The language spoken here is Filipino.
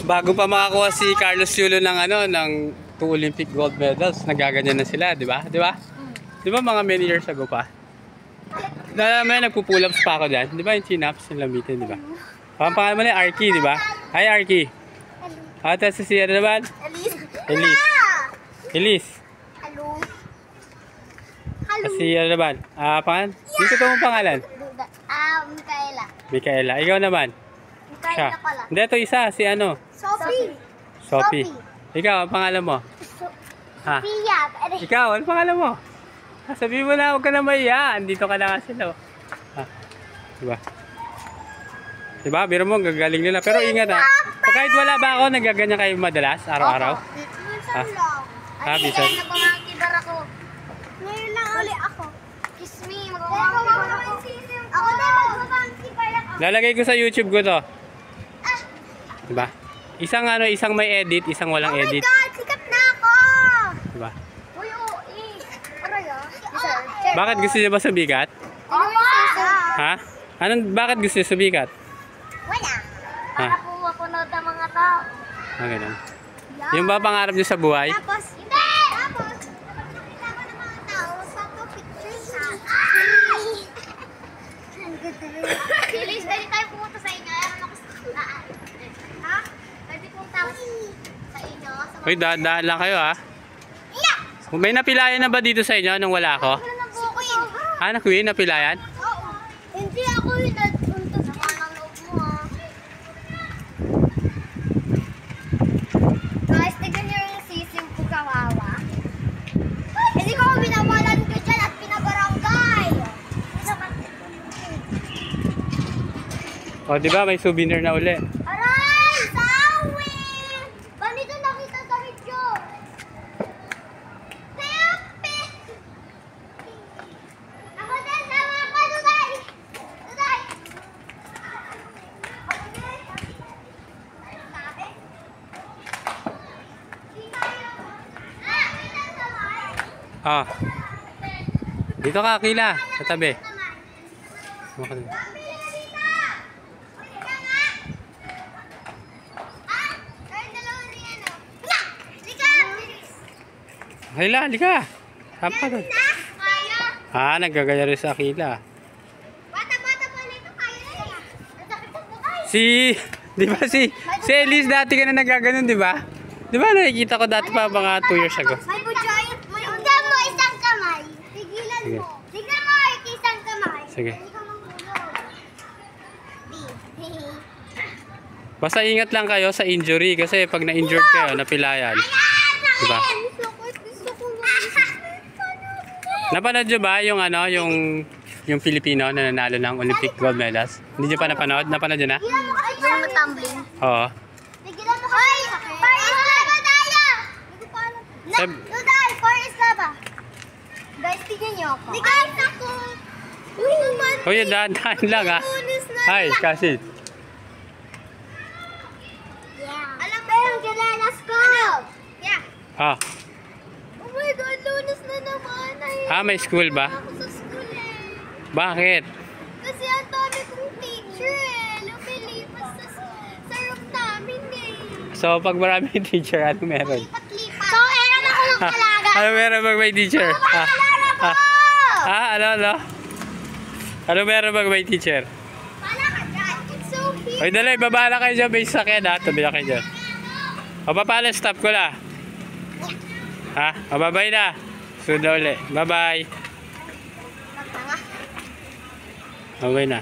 Bago pa makakuha si Carlos Yulo ng ng 2 Olympic gold medals, nagaganyan na sila, di ba? Di ba? Di ba mga many years ago pa? May nagpo-pull-ups pa ako diyan. Di ba yung chin-ups yung lamitin, di ba? Ang pangalan mo na Arky, di ba? Hi Arky. At si siya naman? Elise. Elise. Hello. Si naman? Pangalan? Yung totoo mong pangalan? Micaela. Micaela. Ikaw naman? Micaela pala. Hindi, ito isa. Si ano? Sophie. Sophie. Ikaw, ang pangalan mo? Pia. Ikaw, ano pangalan mo? Sabihin mo na, huwag ka na maiya. Andito ka na nga sila. Diba? Diba? Biro mo, gagaling nila. Pero ingat kahit wala ba ako, nagaganyan kayo madalas, araw-araw? Bisan. Nagmamakibar ako. Ngayon lang uli ako. Kiss me. Magmamakibar ako. Ako na magmamakibar ako. Lalagay ko sa YouTube ko to. Diba? Isang may edit, isang walang edit. Oh my God, sikat na ako. Diba? Uy, aray Bakit gusto niyo ba sumikat? Opo. Ha? Bakit gusto niyo sumikat? Wala. Para po mapunod ang mga tao. Ganun. Yung ba pangarap niyo sa buhay? Tapos, hindi! Tapos, makikita ko ng mga tao sa pictures sa Silis, pwede tayo pumunta sa inyo. Ayaw ako sa ha? Pwede pumunta sa inyo. Uy, dahan lang kayo ha. May napilayan na ba dito sa inyo nung wala ako? Queen, napilayan? Oo. Hindi ako yung nagpunta sa kanang loob mo ha. Guys, tignan niyo yung sisim ko kawawa. Hindi ko binawalan ko dyan at pinabarangay. O, di ba may souvenir na uli? Aray! Sawi! Ganito nakita sa video. Pepe! Ako din, sama ka, Duday! Duday! Dito ka, Kila. Sa tabi. Halika. Sapa doon. Nagagaya rin sa Kila. Bata-bata pa nito kayo na. Di ba si Elise dati ka na nagaganon, di ba? Di ba nakikita ko dati pa mga 2 years ago? May bujoy. Tignan mo isang kamay. Tigilan mo. Tignan mo isang kamay. Sige. Hindi ka mahulog. Basta ingat lang kayo sa injury kasi pag na-injured kayo, napilayan. Di ba? Gusto ko Napanood nyo ba yung Filipino na nanalo ng Olympic gold medals? Hindi nyo pa napanood? Napanood nyo na? yung tumbling. Oo. Tigilan mo. Hoy! Paris na ba tayo? Hindi ko pa alam. Duday, Paris na ba? Guys, tignan nyo ako. Tigilan ako. Uy, naman. Uy, dahan lang ha. Hi, kasi. Yeah. Alam mo yung galanas ko? Yeah. Oh my God, lunas na naman. May school ba? Ako sa school Bakit? Kasi ang dami kong teacher lumilipas sa room namin So, pag maraming teacher, ano meron? Lipat-lipat. So, eran ako ng alaga. Ano meron pag may teacher? Ano meron pag may teacher? Wala ka dyan. It's so cute. Oy, dali, babala kayo dyan. May sakyan ha. Tabi na kayo dyan. O, papala, stop ko na. Babay na. Sunod na uli. Bye-bye. Babay na.